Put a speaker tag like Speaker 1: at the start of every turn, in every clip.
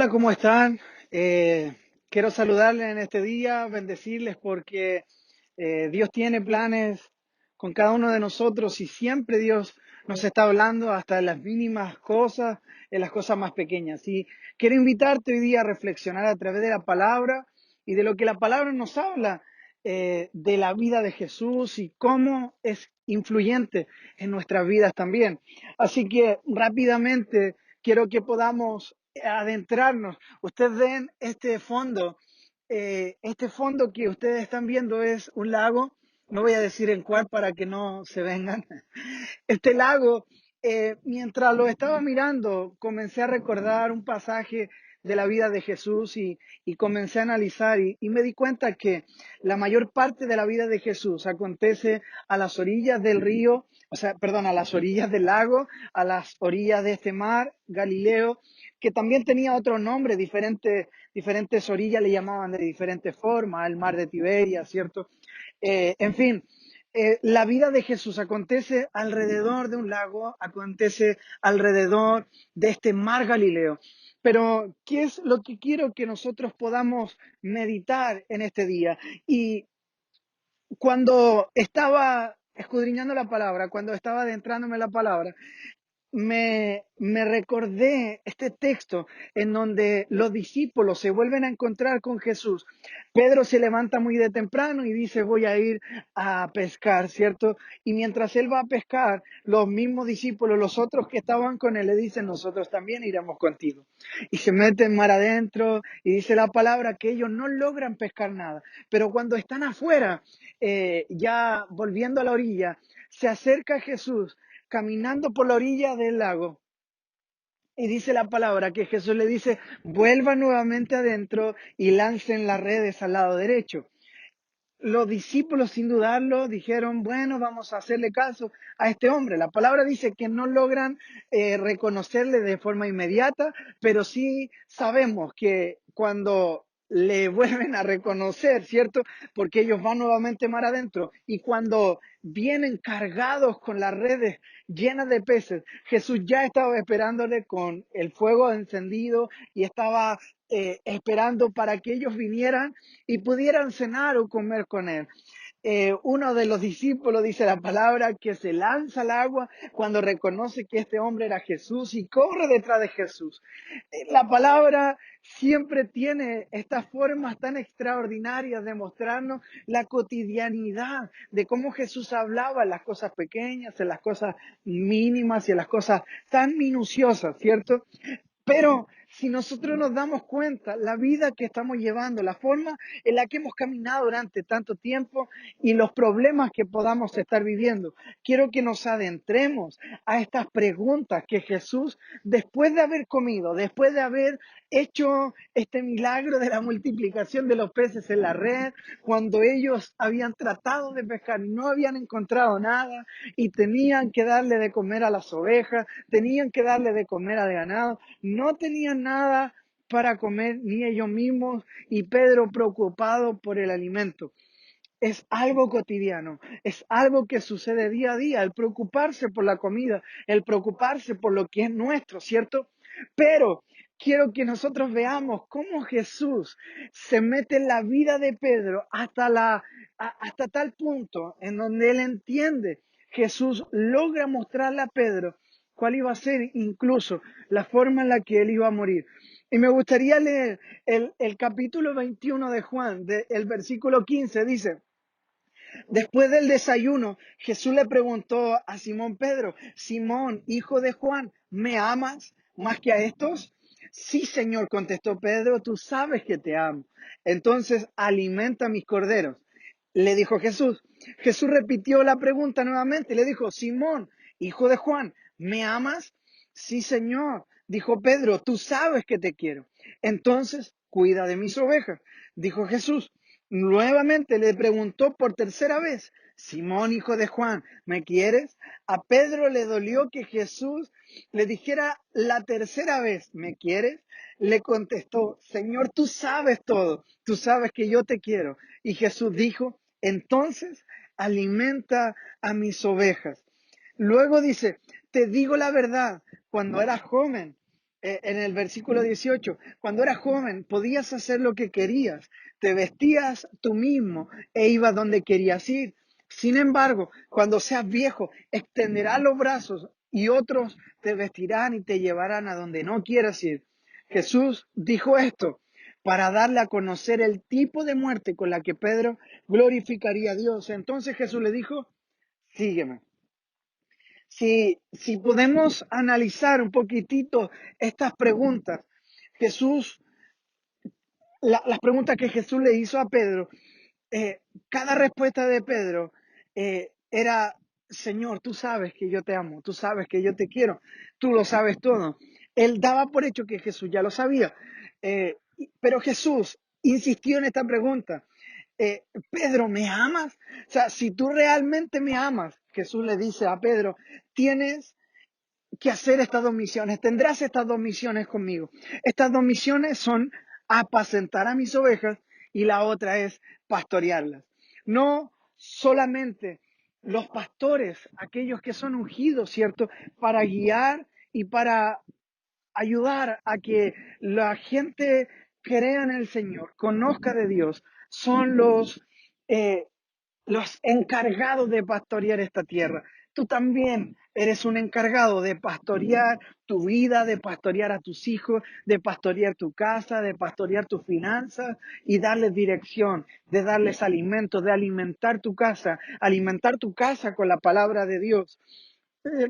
Speaker 1: Hola, ¿cómo están? Quiero saludarles en este día, bendecirles porque Dios tiene planes con cada uno de nosotros y siempre Dios nos está hablando hasta en las mínimas cosas, en las cosas más pequeñas. Y quiero invitarte hoy día a reflexionar a través de la palabra y de lo que la palabra nos habla de la vida de Jesús y cómo es influyente en nuestras vidas también. Así que rápidamente quiero que podamos adentrarnos. Ustedes ven este fondo que ustedes están viendo es un lago, no voy a decir en cuál para que no se vengan. Este lago, mientras lo estaba mirando, comencé a recordar un pasaje de la vida de Jesús y comencé a analizar y me di cuenta que la mayor parte de la vida de Jesús acontece a las orillas del río, o sea, perdón, a las orillas del lago, a las orillas de este mar, Galileo, que también tenía otro nombre, diferentes orillas le llamaban de diferentes formas, el mar de Tiberia, ¿cierto? En fin, la vida de Jesús acontece alrededor de un lago, acontece alrededor de este mar Galileo. Pero, ¿qué es lo que quiero que nosotros podamos meditar en este día? Y cuando estaba escudriñando la palabra, cuando estaba adentrándome en la palabra, me recordé este texto en donde los discípulos se vuelven a encontrar con Jesús. Pedro se levanta muy de temprano y dice, voy a ir a pescar, ¿cierto? Y mientras él va a pescar, los mismos discípulos, los otros que estaban con él, le dicen, nosotros también iremos contigo. Y se meten mar adentro y dice la palabra que ellos no logran pescar nada. Pero cuando están afuera, ya volviendo a la orilla, se acerca Jesús caminando por la orilla del lago. Y dice la palabra que Jesús le dice, vuelvan nuevamente adentro y lancen las redes al lado derecho. Los discípulos, sin dudarlo, dijeron, bueno, vamos a hacerle caso a este hombre. La palabra dice que no logran reconocerle de forma inmediata, pero sí sabemos que cuando le vuelven a reconocer, ¿cierto? Porque ellos van nuevamente mar adentro y cuando vienen cargados con las redes llenas de peces, Jesús ya estaba esperándole con el fuego encendido y estaba esperando para que ellos vinieran y pudieran cenar o comer con él. Uno de los discípulos dice la palabra que se lanza al agua cuando reconoce que este hombre era Jesús y corre detrás de Jesús. La palabra siempre tiene estas formas tan extraordinarias de mostrarnos la cotidianidad de cómo Jesús hablaba en las cosas pequeñas, en las cosas mínimas y en las cosas tan minuciosas, ¿cierto? Pero si nosotros nos damos cuenta, la vida que estamos llevando, la forma en la que hemos caminado durante tanto tiempo y los problemas que podamos estar viviendo, quiero que nos adentremos a estas preguntas que Jesús, después de haber comido, después de haber hecho este milagro de la multiplicación de los peces en la red, cuando ellos habían tratado de pescar y no habían encontrado nada y tenían que darle de comer a las ovejas, tenían que darle de comer al ganado, no tenían nada para comer ni ellos mismos y Pedro preocupado por el alimento. Es algo cotidiano, es algo que sucede día a día, el preocuparse por la comida, el preocuparse por lo que es nuestro, ¿cierto? Pero quiero que nosotros veamos cómo Jesús se mete en la vida de Pedro hasta tal punto en donde él entiende. Jesús logra mostrarle a Pedro cuál iba a ser incluso la forma en la que él iba a morir. Y me gustaría leer el capítulo 21 de Juan, el versículo 15, dice, después del desayuno, Jesús le preguntó a Simón Pedro, Simón, hijo de Juan, ¿me amas más que a estos? Sí, Señor, contestó Pedro, tú sabes que te amo. Entonces, alimenta mis corderos. Le dijo Jesús. Jesús repitió la pregunta nuevamente. Le dijo, Simón, hijo de Juan, ¿me amas? Sí, Señor, dijo Pedro, tú sabes que te quiero. Entonces, cuida de mis ovejas, dijo Jesús. Nuevamente le preguntó por tercera vez, Simón, hijo de Juan, ¿me quieres? A Pedro le dolió que Jesús le dijera la tercera vez, ¿me quieres? Le contestó, Señor, tú sabes todo, tú sabes que yo te quiero. Y Jesús dijo, entonces alimenta a mis ovejas. Luego dice, te digo la verdad, cuando eras joven, en el versículo 18, cuando eras joven podías hacer lo que querías, te vestías tú mismo e ibas donde querías ir. Sin embargo, cuando seas viejo, extenderás los brazos y otros te vestirán y te llevarán a donde no quieras ir. Jesús dijo esto para darle a conocer el tipo de muerte con la que Pedro glorificaría a Dios. Entonces Jesús le dijo, sígueme. Si podemos analizar un poquitito estas preguntas, Jesús, las preguntas que Jesús le hizo a Pedro, eh, cada respuesta de Pedro era, Señor, tú sabes que yo te amo, tú sabes que yo te quiero, tú lo sabes todo. Él daba por hecho que Jesús ya lo sabía, pero Jesús insistió en esta pregunta. Pedro, ¿me amas? O sea, si tú realmente me amas, Jesús le dice a Pedro, tienes que hacer estas dos misiones. Tendrás estas dos misiones conmigo. Estas dos misiones son apacentar a mis ovejas y la otra es pastorearlas. No solamente los pastores, aquellos que son ungidos, ¿cierto? Para guiar y para ayudar a que la gente crea en el Señor, conozca de Dios, son eh, los encargados de pastorear esta tierra. Tú también eres un encargado de pastorear tu vida, de pastorear a tus hijos, de pastorear tu casa, de pastorear tus finanzas y darles dirección, de darles alimento, de alimentar tu casa con la palabra de Dios.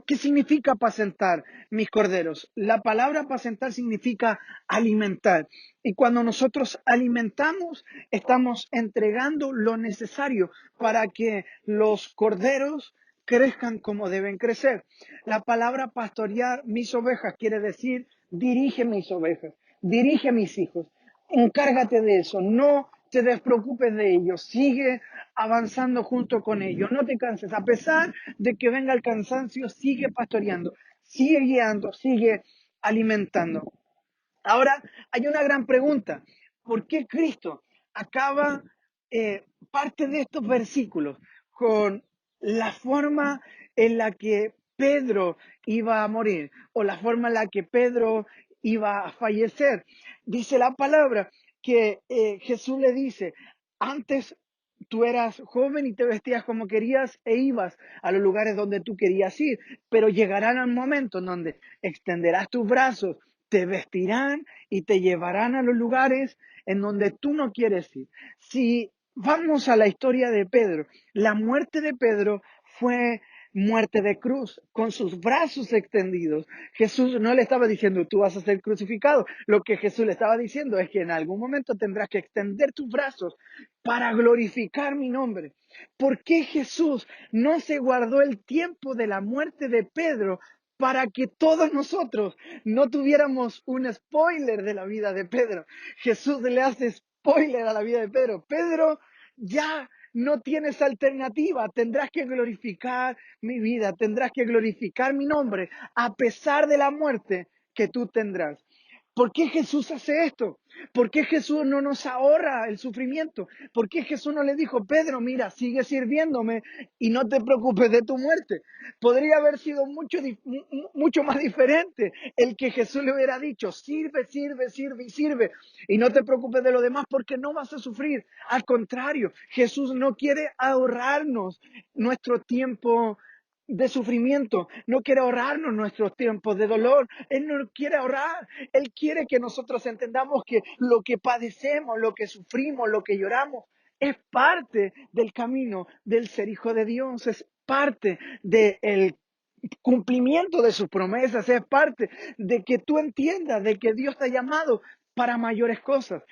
Speaker 1: ¿Qué significa apacentar mis corderos? La palabra apacentar significa alimentar. Y cuando nosotros alimentamos, estamos entregando lo necesario para que los corderos crezcan como deben crecer. La palabra pastorear mis ovejas quiere decir dirige mis ovejas, dirige mis hijos. Encárgate de eso, no te despreocupes de ellos, sigue avanzando junto con ellos, no te canses, a pesar de que venga el cansancio, sigue pastoreando, sigue guiando, sigue alimentando. Ahora hay una gran pregunta, ¿por qué Cristo acaba parte de estos versículos con la forma en la que Pedro iba a morir o la forma en la que Pedro iba a fallecer? Dice la palabra que Jesús le dice, antes tú eras joven y te vestías como querías e ibas a los lugares donde tú querías ir, pero llegarán al momento en donde extenderás tus brazos, te vestirán y te llevarán a los lugares en donde tú no quieres ir. Si vamos a la historia de Pedro, la muerte de Pedro fue muerte de cruz, con sus brazos extendidos. Jesús no le estaba diciendo, tú vas a ser crucificado. Lo que Jesús le estaba diciendo es que en algún momento tendrás que extender tus brazos para glorificar mi nombre. ¿Por qué Jesús no se guardó el tiempo de la muerte de Pedro para que todos nosotros no tuviéramos un spoiler de la vida de Pedro? Jesús le hace spoiler a la vida de Pedro. Pedro, ya no tienes alternativa, tendrás que glorificar mi vida, tendrás que glorificar mi nombre, a pesar de la muerte que tú tendrás. ¿Por qué Jesús hace esto? ¿Por qué Jesús no nos ahorra el sufrimiento? ¿Por qué Jesús no le dijo, Pedro, mira, sigue sirviéndome y no te preocupes de tu muerte? Podría haber sido mucho más diferente el que Jesús le hubiera dicho, sirve, sirve, sirve y sirve y no te preocupes de lo demás porque no vas a sufrir. Al contrario, Jesús no quiere ahorrarnos nuestro tiempo de sufrimiento, no quiere ahorrarnos nuestros tiempos de dolor, Él no quiere ahorrar, Él quiere que nosotros entendamos que lo que padecemos, lo que sufrimos, lo que lloramos, es parte del camino del ser hijo de Dios, es parte del cumplimiento de sus promesas, es parte de que tú entiendas de que Dios te ha llamado para mayores cosas.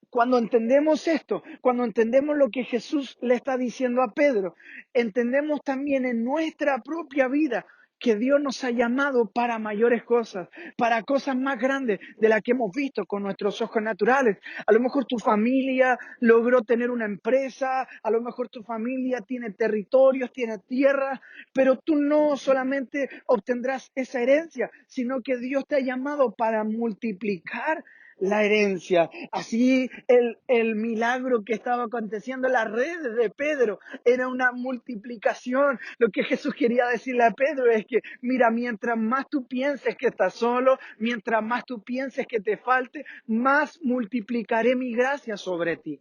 Speaker 1: Cuando entendemos esto, cuando entendemos lo que Jesús le está diciendo a Pedro, entendemos también en nuestra propia vida que Dios nos ha llamado para mayores cosas, para cosas más grandes de las que hemos visto con nuestros ojos naturales. A lo mejor tu familia logró tener una empresa, a lo mejor tu familia tiene territorios, tiene tierras, pero tú no solamente obtendrás esa herencia, sino que Dios te ha llamado para multiplicar la herencia. Así el milagro que estaba aconteciendo en las redes de Pedro era una multiplicación. Lo que Jesús quería decirle a Pedro es que, mira, mientras más tú pienses que estás solo, mientras más tú pienses que te falte, más multiplicaré mi gracia sobre ti.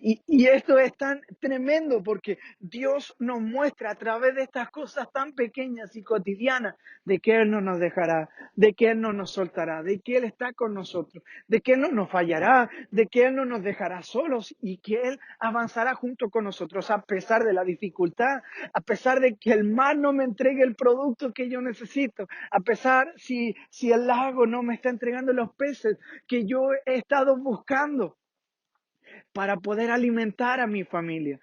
Speaker 1: Y esto es tan tremendo porque Dios nos muestra a través de estas cosas tan pequeñas y cotidianas de que Él no nos dejará, de que Él no nos soltará, de que Él está con nosotros, de que Él no nos fallará, de que Él no nos dejará solos y que Él avanzará junto con nosotros a pesar de la dificultad, a pesar de que el mar no me entregue el producto que yo necesito, a pesar si el lago no me está entregando los peces que yo he estado buscando para poder alimentar a mi familia.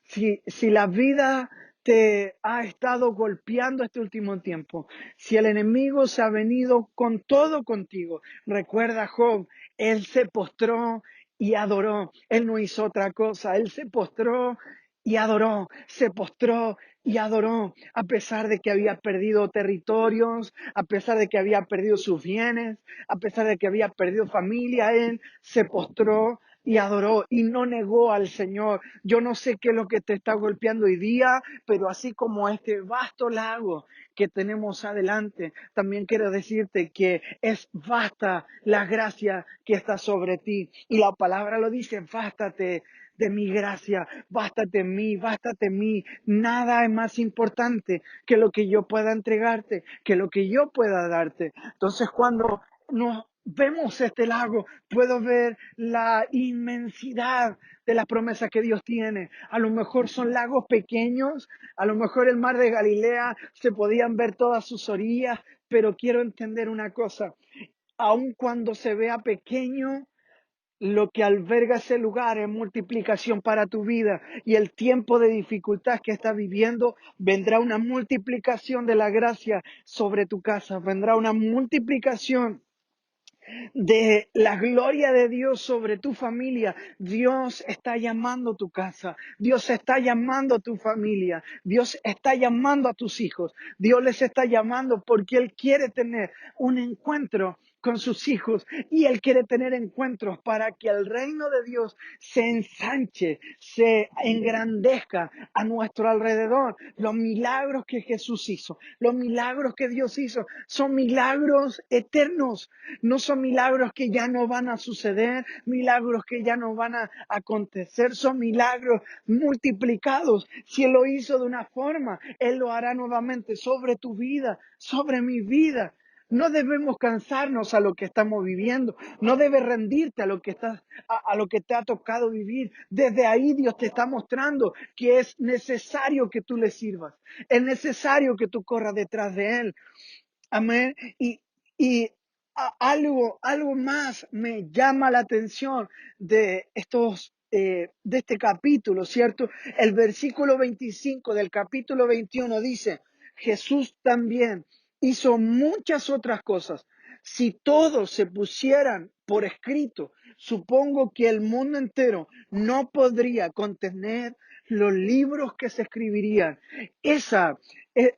Speaker 1: Si la vida te ha estado golpeando este último tiempo, si el enemigo se ha venido con todo contigo, recuerda a Job, él se postró y adoró, él no hizo otra cosa, él se postró y adoró, se postró y adoró, a pesar de que había perdido territorios, a pesar de que había perdido sus bienes, a pesar de que había perdido familia, él se postró y adoró y no negó al Señor. Yo no sé qué es lo que te está golpeando hoy día, pero así como este vasto lago que tenemos adelante, también quiero decirte que es vasta la gracia que está sobre ti. Y la palabra lo dice, bástate de mi gracia, bástate en mí. Nada es más importante que lo que yo pueda entregarte, que lo que yo pueda darte. Entonces, cuando nos vemos este lago, puedo ver la inmensidad de las promesas que Dios tiene. A lo mejor son lagos pequeños, a lo mejor el mar de Galilea se podían ver todas sus orillas, pero quiero entender una cosa, aun cuando se vea pequeño, lo que alberga ese lugar es multiplicación para tu vida y el tiempo de dificultad que estás viviendo vendrá una multiplicación de la gracia sobre tu casa, vendrá una multiplicación de la gloria de Dios sobre tu familia. Dios está llamando tu casa, Dios está llamando a tu familia, Dios está llamando a tus hijos, Dios les está llamando porque Él quiere tener un encuentro con sus hijos y Él quiere tener encuentros para que el reino de Dios se ensanche, se engrandezca a nuestro alrededor. Los milagros que Jesús hizo, los milagros que Dios hizo, son milagros eternos. No son milagros que ya no van a suceder, milagros que ya no van a acontecer, son milagros multiplicados. Si Él lo hizo de una forma, Él lo hará nuevamente sobre tu vida, sobre mi vida. No debemos cansarnos a lo que estamos viviendo. No debes rendirte a lo que a lo que te ha tocado vivir. Desde ahí Dios te está mostrando que es necesario que tú le sirvas. Es necesario que tú corras detrás de Él. Amén. Y algo más me llama la atención de este capítulo, ¿cierto? El versículo 25 del capítulo 21 dice, Jesús también hizo muchas otras cosas. Si todos se pusieran por escrito, supongo que el mundo entero no podría contener los libros que se escribirían. Esa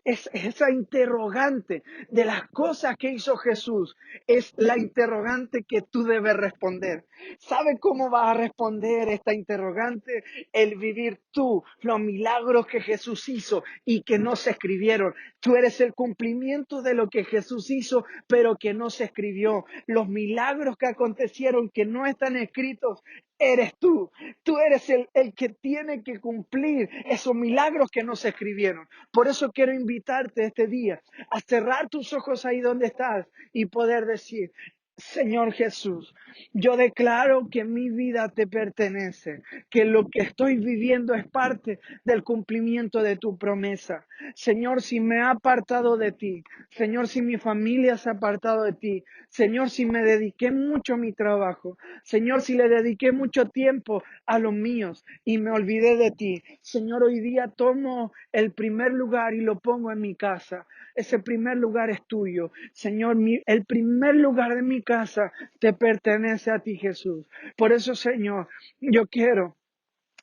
Speaker 1: esa interrogante de las cosas que hizo Jesús es la interrogante que tú debes responder. ¿Sabe cómo vas a responder esta interrogante? El vivir tú los milagros que Jesús hizo y que no se escribieron. Tú eres el cumplimiento de lo que Jesús hizo, pero que no se escribió. Los milagros que acontecieron que no están escritos, eres tú. Tú eres el que tiene que cumplir esos milagros que no se escribieron. Por eso quiero invitarte este día a cerrar tus ojos ahí donde estás y poder decir, Señor Jesús, yo declaro que mi vida te pertenece, que lo que estoy viviendo es parte del cumplimiento de tu promesa. Señor, si me ha apartado de ti, Señor, si mi familia se ha apartado de ti, Señor, si me dediqué mucho a mi trabajo, Señor, si le dediqué mucho tiempo a los míos y me olvidé de ti, Señor, hoy día tomo el primer lugar y lo pongo en mi casa. Ese primer lugar es tuyo. Señor, el primer lugar de mi casa te pertenece a ti, Jesús. Por eso, Señor, yo quiero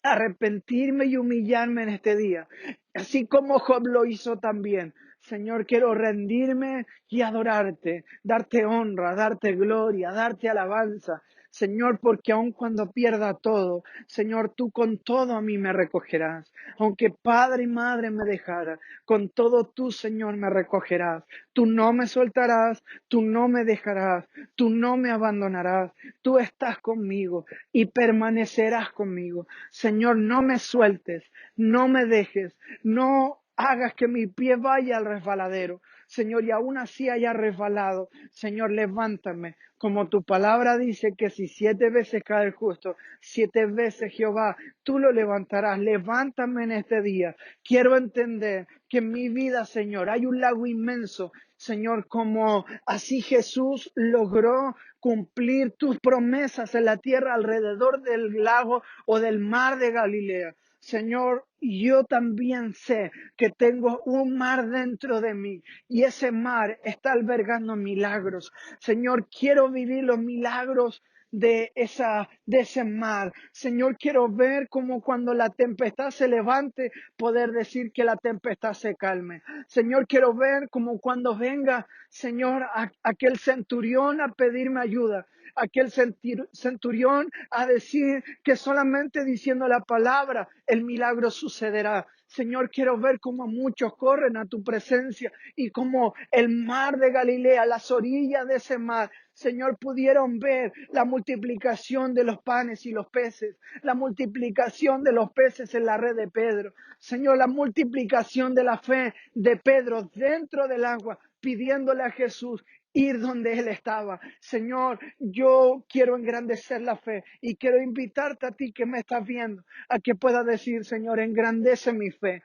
Speaker 1: arrepentirme y humillarme en este día, así como Job lo hizo también. Señor, quiero rendirme y adorarte, darte honra, darte gloria, darte alabanza. Señor, porque aun cuando pierda todo, Señor, tú con todo a mí me recogerás. Aunque padre y madre me dejara, con todo tú, Señor, me recogerás. Tú no me soltarás, tú no me dejarás, tú no me abandonarás. Tú estás conmigo y permanecerás conmigo. Señor, no me sueltes, no me dejes, no hagas que mi pie vaya al resbaladero. Señor, y aún así haya resbalado, Señor, levántame. Como tu palabra dice que si 7 veces cae el justo, 7 veces Jehová, tú lo levantarás. Levántame en este día. Quiero entender que en mi vida, Señor, hay un lago inmenso. Señor, como así Jesús logró cumplir tus promesas en la tierra alrededor del lago o del mar de Galilea. Señor, yo también sé que tengo un mar dentro de mí y ese mar está albergando milagros. Señor, quiero vivir los milagros de ese mar. Señor, quiero ver como cuando la tempestad se levante, poder decir que la tempestad se calme. Señor, quiero ver como cuando venga, Señor, aquel centurión a pedirme ayuda, aquel centurión a decir que solamente diciendo la palabra el milagro sucederá. Señor, quiero ver cómo muchos corren a tu presencia y como el mar de Galilea, las orillas de ese mar, Señor, pudieron ver la multiplicación de los panes y los peces, la multiplicación de los peces en la red de Pedro. Señor, la multiplicación de la fe de Pedro dentro del agua, pidiéndole a Jesús ir donde él estaba. Señor, yo quiero engrandecer la fe y quiero invitarte a ti que me estás viendo a que pueda decir, Señor, engrandece mi fe,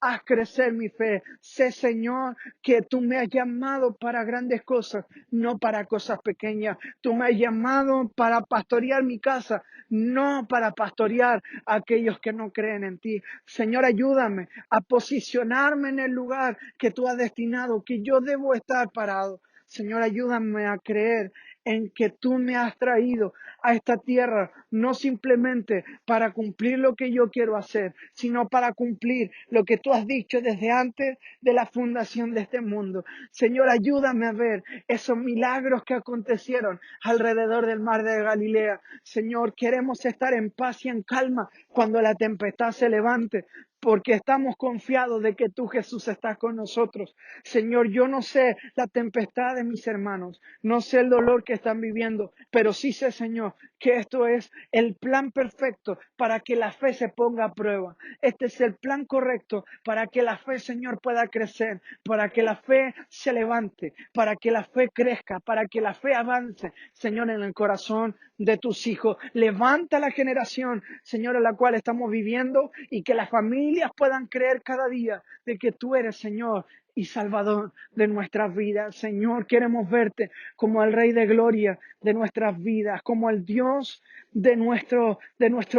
Speaker 1: haz crecer mi fe. Sé, Señor, que tú me has llamado para grandes cosas, no para cosas pequeñas. Tú me has llamado para pastorear mi casa, no para pastorear a aquellos que no creen en ti. Señor, ayúdame a posicionarme en el lugar que tú has destinado, que yo debo estar parado. Señor, ayúdame a creer en que tú me has traído a esta tierra, no simplemente para cumplir lo que yo quiero hacer, sino para cumplir lo que tú has dicho desde antes de la fundación de este mundo. Señor, ayúdame a ver esos milagros que acontecieron alrededor del mar de Galilea. Señor, queremos estar en paz y en calma cuando la tempestad se levante, porque estamos confiados de que tú, Jesús, estás con nosotros. Señor, yo no sé la tempestad de mis hermanos, no sé el dolor que están viviendo, pero sí sé, Señor, que esto es el plan perfecto para que la fe se ponga a prueba. Este es el plan correcto para que la fe, Señor, pueda crecer, para que la fe se levante, para que la fe crezca, para que la fe avance, Señor, en el corazón de tus hijos. Levanta la generación, Señor, en la cual estamos viviendo y que las familias puedan creer cada día de que tú eres, Señor, y Salvador de nuestras vidas. Señor, queremos verte como el Rey de Gloria de nuestras vidas, como el Dios de nuestro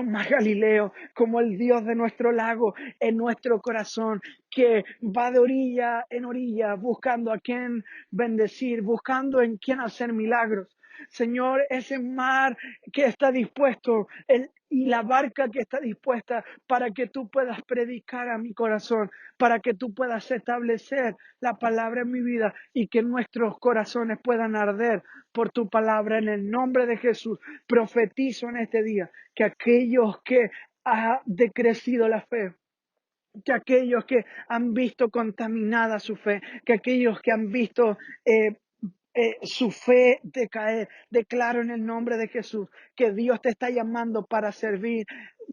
Speaker 1: mar Galileo, como el Dios de nuestro lago en nuestro corazón, que va de orilla en orilla buscando a quien bendecir, buscando en quien hacer milagros. Señor, ese mar que está dispuesto y la barca que está dispuesta para que tú puedas predicar a mi corazón, para que tú puedas establecer la palabra en mi vida y que nuestros corazones puedan arder por tu palabra. En el nombre de Jesús, profetizo en este día que aquellos que ha decrecido la fe, que aquellos que han visto contaminada su fe, que aquellos que han visto su fe decaer, declaro en el nombre de Jesús que Dios te está llamando para servir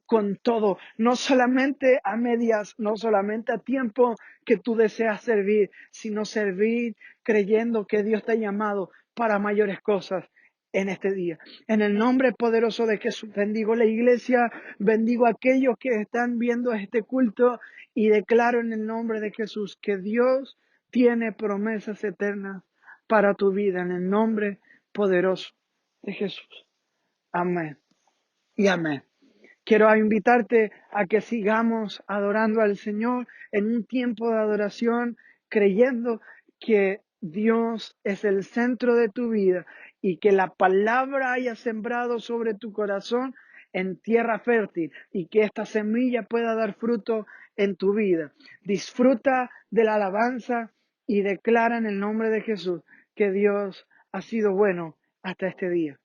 Speaker 1: con todo, no solamente a medias, no solamente a tiempo que tú deseas servir, sino servir creyendo que Dios te ha llamado para mayores cosas en este día. En el nombre poderoso de Jesús, bendigo la iglesia, bendigo a aquellos que están viendo este culto y declaro en el nombre de Jesús que Dios tiene promesas eternas para tu vida en el nombre poderoso de Jesús. Amén y amén. Quiero invitarte a que sigamos adorando al Señor en un tiempo de adoración, creyendo que Dios es el centro de tu vida y que la palabra haya sembrado sobre tu corazón en tierra fértil y que esta semilla pueda dar fruto en tu vida. Disfruta de la alabanza y declara en el nombre de Jesús que Dios ha sido bueno hasta este día.